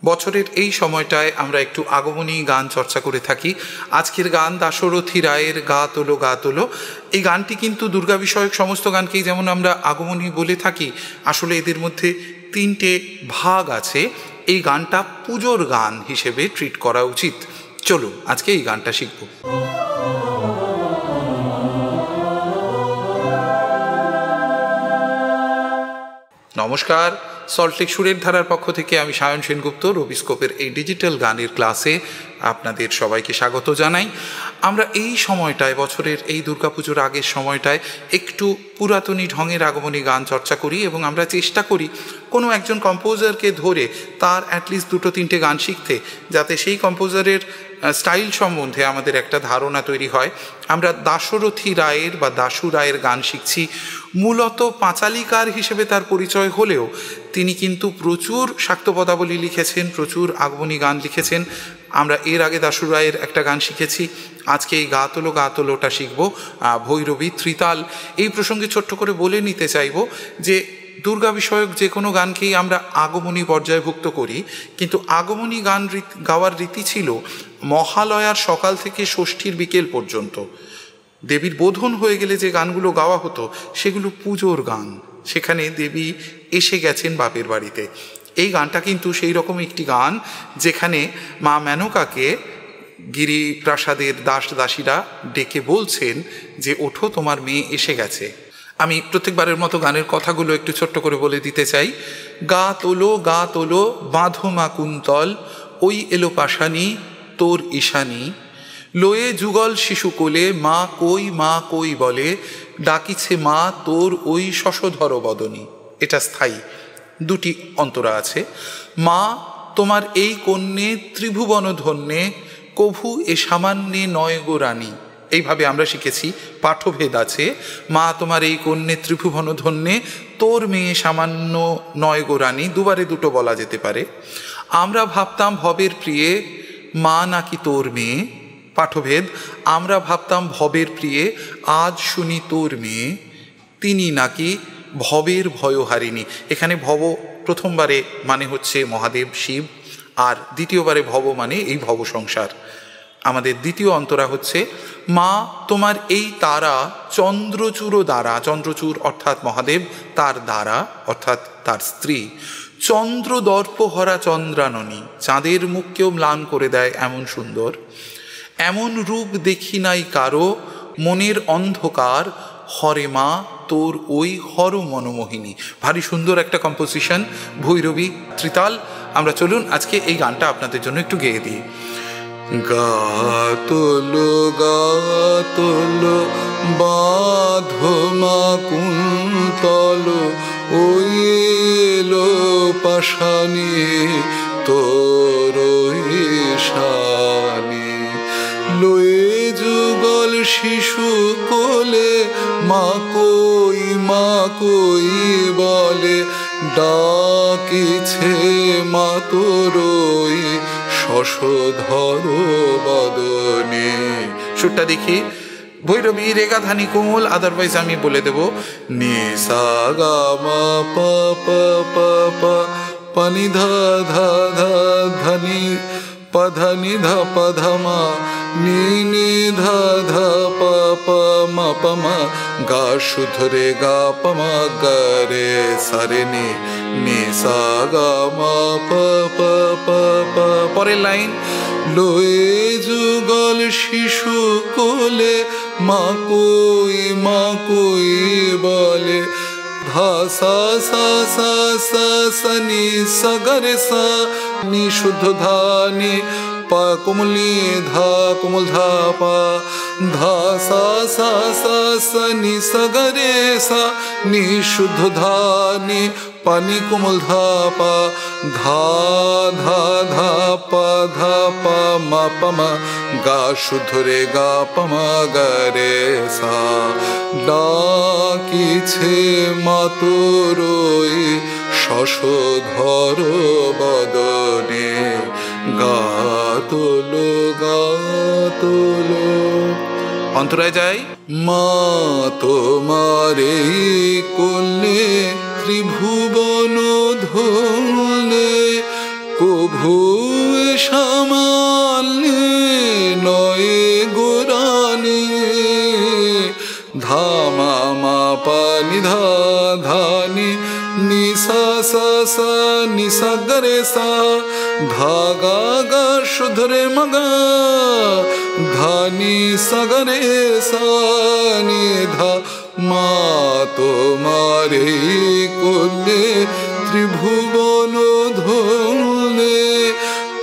বছরের এই সময়টায় আমরা একটু আগমনী গান চর্চা করে থাকি। আজকের গান দাশরথী রায়ের গা তোলো গা তোলো। এই গানটি কিন্তু দুর্গা বিষয়ক সমস্ত গানকেই যেমন আমরা আগমনী বলে থাকি, আসলে এদের মধ্যে তিনটে ভাগ আছে। এই গানটা পুজোর গান হিসেবে ট্রিট করা উচিত। চলুন আজকে এই গানটা শিখব। নমস্কার, সল্টলেক সুরের ধারার পক্ষ থেকে আমি সায়ন সেনগুপ্ত রবিস্কোপের এই ডিজিটাল গানের ক্লাসে আপনাদের সবাইকে স্বাগত জানাই। আমরা এই সময়টায়, বছরের এই দুর্গাপুজোর আগের সময়টায় একটু পুরাতনী ঢঙের আগমনী গান চর্চা করি এবং আমরা চেষ্টা করি কোনো একজন কম্পোজারকে ধরে তার অ্যাটলিস্ট 2-3টে গান শিখতে, যাতে সেই কম্পোজারের স্টাইল সম্বন্ধে আমাদের একটা ধারণা তৈরি হয়। আমরা দাশরথী রায়ের বা দাশু রায়ের গান শিখছি। মূলত পাঁচালিকার হিসেবে তার পরিচয় হলেও তিনি কিন্তু প্রচুর শাক্ত পদাবলী লিখেছেন, প্রচুর আগমনী গান লিখেছেন। আমরা এর আগে দাশু রায়ের একটা গান শিখেছি, আজকে এই গা তোলো গা তোলোটা শিখব, ভৈরবী ত্রিতাল। এই প্রসঙ্গে ছোট্ট করে বলে নিতে চাইব যে দুর্গা বিষয়ক যে কোনো গানকেই আমরা আগমনী পর্যায়ভুক্ত করি, কিন্তু আগমনী গান গাওয়ার রীতি ছিল মহালয়ার সকাল থেকে ষষ্ঠীর বিকেল পর্যন্ত। দেবীর বোধন হয়ে গেলে যে গানগুলো গাওয়া হতো সেগুলো পুজোর গান, সেখানে দেবী এসে গেছেন বাপের বাড়িতে। এই গানটা কিন্তু সেই রকম একটি গান যেখানে মা মেনকাকে গিরিপ্রাসাদের দাস দাসীরা ডেকে বলছেন যে ওঠো, তোমার মেয়ে এসে গেছে। আমি প্রত্যেকবারের মতো গানের কথাগুলো একটু ছোট্ট করে বলে দিতে চাই। গা তোলো বাঁধো মা কুন্তল, ওই এলো পাশানি তোর ঈশানী, লয়ে যুগল শিশু কোলে মা কই বলে, ডাকিছে মা তোর ওই শশধর বদনী। এটা স্থায়ী, দুটি অন্তরা আছে। মা তোমার এই কন্যে ত্রিভুবন ধন্যে, কভু এ সামান্যে নয় গো রানী। এইভাবে আমরা শিখেছি, পাঠভেদ আছে। মা তোমার এই কন্যে ত্রিভুবন ধন্যে, তোর মেয়ে সামান্য নয় গো রানী, দুবারে দুটো বলা যেতে পারে। আমরা ভাবতাম ভবের প্রিয়ে, মা নাকি তোর মেয়ে। পাঠভেদ, আমরা ভাবতাম ভবের প্রিয়ে, আজ শুনি তোর মেয়ে, তিনি নাকি ভবের ভয়হারিণী। এখানে ভব প্রথমবারে মানে হচ্ছে মহাদেব শিব, আর দ্বিতীয়বারে ভব মানে এই ভব সংসার। আমাদের দ্বিতীয় অন্তরা হচ্ছে, মা তোমার এই তারা চন্দ্রচূড় দ্বারা, চন্দ্রচূড় অর্থাৎ মহাদেব, তার দ্বারা অর্থাৎ তার স্ত্রী, চন্দ্র দর্পহরা চন্দ্রাননী, চাঁদের মুখকেও ম্লান করে দেয় এমন সুন্দর, এমন রূপ দেখি নাই কারো, মনের অন্ধকার হরে মা তোর ওই হর মনমোহিনী। ভারী সুন্দর একটা কম্পোজিশন, ভৈরবী ত্রিতাল। আমরা চলুন আজকে এই গানটা আপনাদের জন্য একটু গেয়ে দিই। গা তোলো বাঁধো মা কুন্তল, ওই এলো পাশানি তোর ঈশানী, লয়ে যুগল শিশু কোলে মা কই বলে, ডাকিছে মা তোর ওই শশধর বদনে। সুরটা দেখি, ভৈরবী রেগা ধানি কোমল, আদারওয়াইজ আমি বলে দেব নি সা গা মা পা পা পা পা পানি ধা ধা ধা ধানি পধনি ধা পধমা নি নি ধা ধা পা পা মা পমা, গা শুদ্ধ রে গা পমা গরে সারে নি নি সা গা মা পা পা পা পা। পরের লাইন, লয়ে যুগল শিশু কোলে মা কই বলে, ধা সা সা সা সা সনি সগরে সা নি শুদ্ধ ধানি পা কোমলি ধা কোমল ধা পা, ধা সা সা সা সনি সগরে সা নি শুদ্ধ ধানি পানি কোমল ধা পা, ধা ধা ধা পা মা পমা, গা শুদ্ধ রে গা পমা গরে সা, ডাকিছে মা তোর ওই শশধর বদনে। গা তোলো অন্তরায় যাই। মা তোমার এই কন্যে ত্রিভুবন ধন্যে, কভু ভুয়ে সামান্যে নয় গোরানি ধামা মা পানি ধা ধানি নিসা সা সা নিসা গরে সা ধাগা গা শুধরে মগা ধানি সগরে সা নি ধা মা তোমারে কোলে ত্রিভুবন ধরলে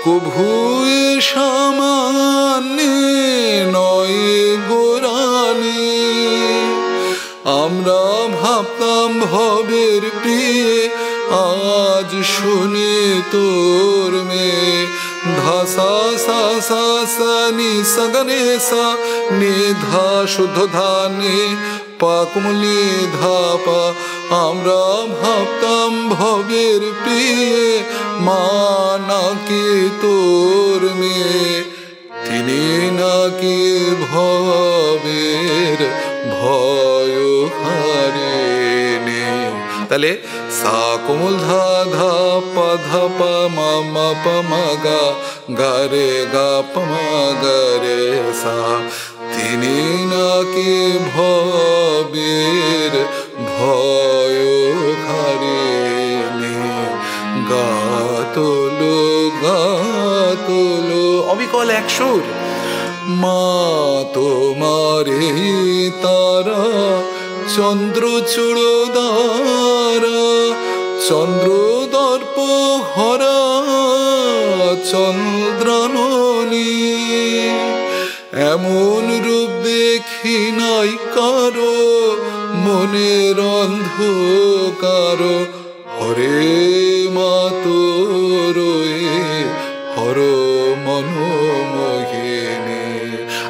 কভুয়ে সামান্যে নয় গোরানি আমরা ভাবতাম ভবের প্রিয়ে আজ শুনি তোর মেয়ে ধাসা সা সা সা নি সগনে সা নে ধা শুদ্ধ ধানে পাকমলি ধাপা আমরা ভাবতাম ভবের প্রিয়ে মা নাকি তোর মেয়ে তিনি নাকি ভবের ভয় হারেনি। তাহলে সা কোমল ধা ধা পা ধা পা মা মা পা মা গা গা রে গা পা মা গা রে সা তিনি নাকি ভবের ভয় হারেনি। গাতলো গাতলো অবিকল এক সুর মা তোমারে তারা চন্দ্র চূড়দারা চন্দ্র দর্প হরা চন্দ্রাননী এমন রূপ দেখি নাই কারো মনের অন্ধকার হরে মা তোর হর মনোমোহিনী।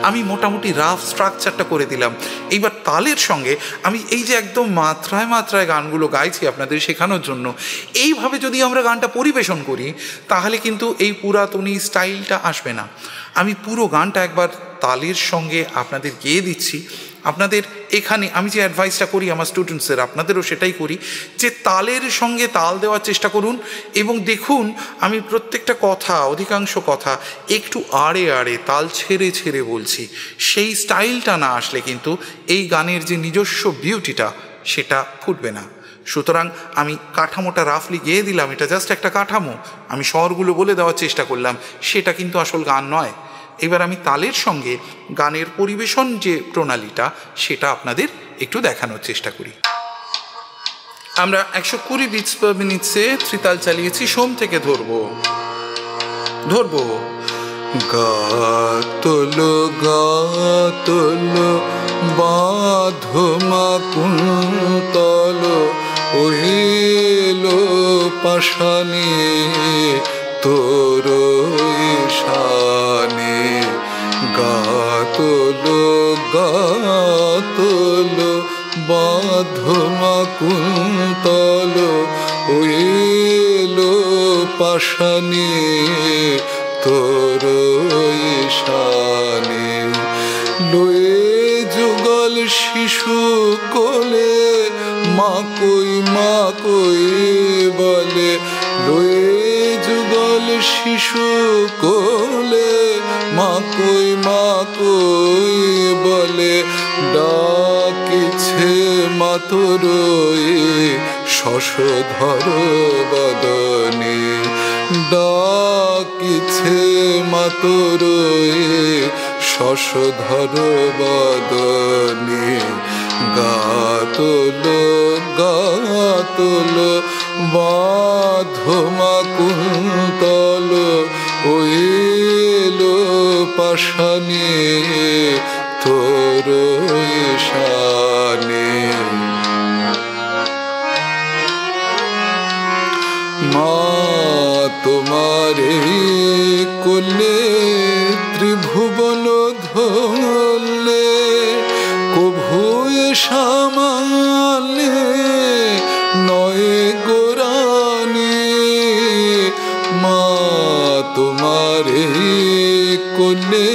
আমি মোটামুটি রাফ স্ট্রাকচারটা করে দিলাম। এইবার তালের সঙ্গে আমি এই যে একদম মাত্রায় মাত্রায় গানগুলো গাইছি আপনাদের শেখানোর জন্য, এইভাবে যদি আমরা গানটা পরিবেশন করি তাহলে কিন্তু এই পুরাতনী স্টাইলটা আসবে না। আমি পুরো গানটা একবার তালের সঙ্গে আপনাদের গেয়ে দিচ্ছি। আপনাদের এখানে আমি যে অ্যাডভাইসটা করি আমার স্টুডেন্টসের, আপনাদেরও সেটাই করি যে তালের সঙ্গে তাল দেওয়ার চেষ্টা করুন এবং দেখুন আমি প্রত্যেকটা কথা, অধিকাংশ কথা একটু আড়ে আড়ে তাল ছেড়ে ছেড়ে বলছি। সেই স্টাইলটা না আসলে কিন্তু এই গানের যে নিজস্ব বিউটিটা সেটা ফুটবে না। সুতরাং আমি কাঠামোটা রাফলি গেয়ে দিলাম, এটা জাস্ট একটা কাঠামো, আমি স্বরগুলো বলে দেওয়ার চেষ্টা করলাম, সেটা কিন্তু আসল গান নয়। এবার আমি তালের সঙ্গে গানের পরিবেশন যে প্রণালীটা সেটা আপনাদের একটু দেখানোর চেষ্টা করি। আমরা 120 বিটস পার মিনিটসে ত্রিতাল চালিয়েছি, সোম থেকে ধরবো গাতলো গাতলো বাঁধমা কুন্তলো ওহেলো পাশানে তোর শানে গাতলো গাতলো বাঁধমা কুন্তলো ওহেলো পাশানে তোর শানে লয়ে যুগল শিশু কোলে মা কই বলে লয়ে যুগল শিশু কোলে মা কই বলে ডাকিছে মাতর শশধর বদনে ডাকিছে মাতর শশধর বদনে গাতলো গাতলো বাঁধমা কুন্তলো ওয়েলো পাশানে তোর শানে মা তোমারে কোলে ত্রিভুবন ধরলে কভুয়ে সামালে নয় গোরানি মা তোমারে কোলে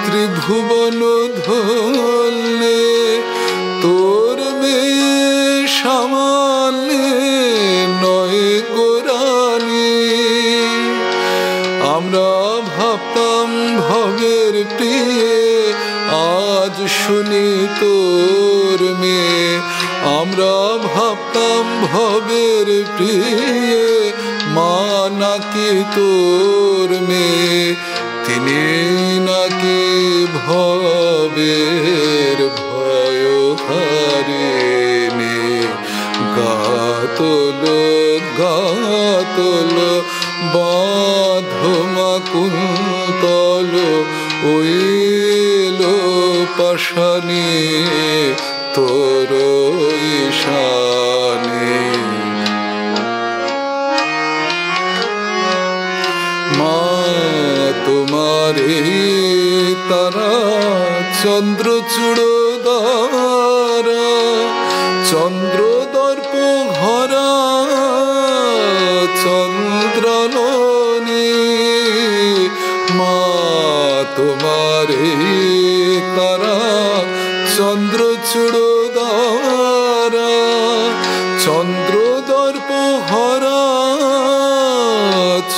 ত্রিভুবন ধরলে তোর মেয়ে সামালে নয় গোরানি আমরা ভাবতাম ভবের প্রিয়ে, আজ শুনি তোর মেয়ে। আমরা ভাবতাম ভবের প্রিয়ে, মা নাকি তোর মেয়ে। তিনি নাকি ভবের ভয় হারিনি। গাতল গাতল বাঁধমা কুন্তল, ওইলো পাশানি তোর ঈশানে। মা তোমারে তারা চন্দ্রচূড়দারা, চন্দ্রদর্প ঘরা চন্দ্রাননী। মা তোমারে তারা চন্দ্রচূড়দারা, চন্দ্রদর্প হরা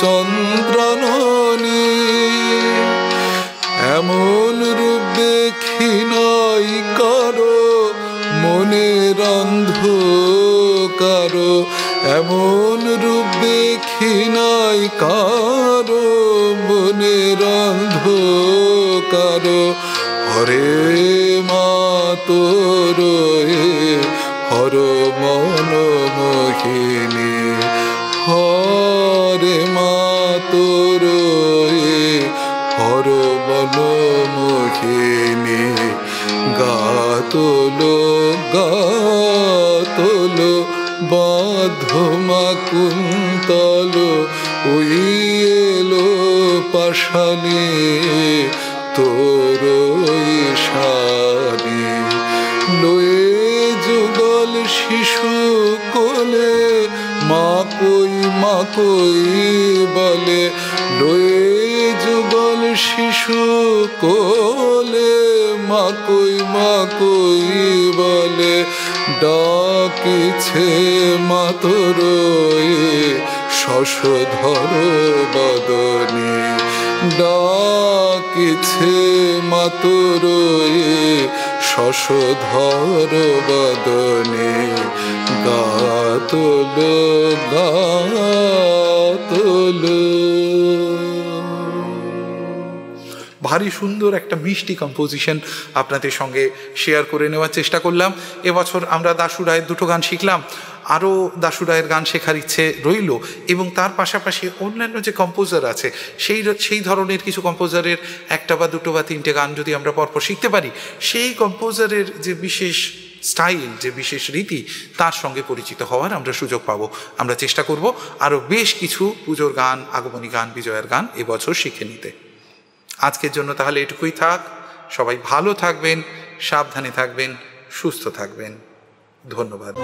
চন্দ্রাননী। এমন রূপ দেখি নাই কারো মনের অন্ধকার, এমন রূপ দেখি নাই কারো মনের অন্ধকার। হরে মা তোর হর মন মোহিনী, হরে মা তোর হর মন মোহিনী। গাতল গাতল বাঁধমা কুন্তল, ওই এলো পাশানি তোর ঈশানি। লয়ে যুগল শিশু কোলে, মা কই বলে। লয়ে যুগল শিশু কোলে, মা কই বলে। ডাকিছে মা তোর শশধর বদনে, ডাকিছে মা তোর শশধর বদনে। গাতল গাতল। ভারী সুন্দর একটা মিষ্টি কম্পোজিশন আপনাদের সঙ্গে শেয়ার করে নেওয়ার চেষ্টা করলাম। এবছর আমরা দাশু রায়ের দুটো গান শিখলাম, আরও দাশু রায়ের গান শেখার ইচ্ছে রইল, এবং তার পাশাপাশি অন্যান্য যে কম্পোজার আছে সেই ধরনের কিছু কম্পোজারের একটা বা দুটো বা তিনটে গান যদি আমরা পরপর শিখতে পারি, সেই কম্পোজারের যে বিশেষ স্টাইল, যে বিশেষ রীতি, তার সঙ্গে পরিচিত হওয়ার আমরা সুযোগ পাবো। আমরা চেষ্টা করব আরও বেশ কিছু পুজোর গান, আগমনী গান, বিজয়ার গান এবছর শিখে নিতে। আজকের জন্য তাহলে এটুকুই থাক। সবাই ভালো থাকবেন, সাবধানে থাকবেন, সুস্থ থাকবেন। ধন্যবাদ।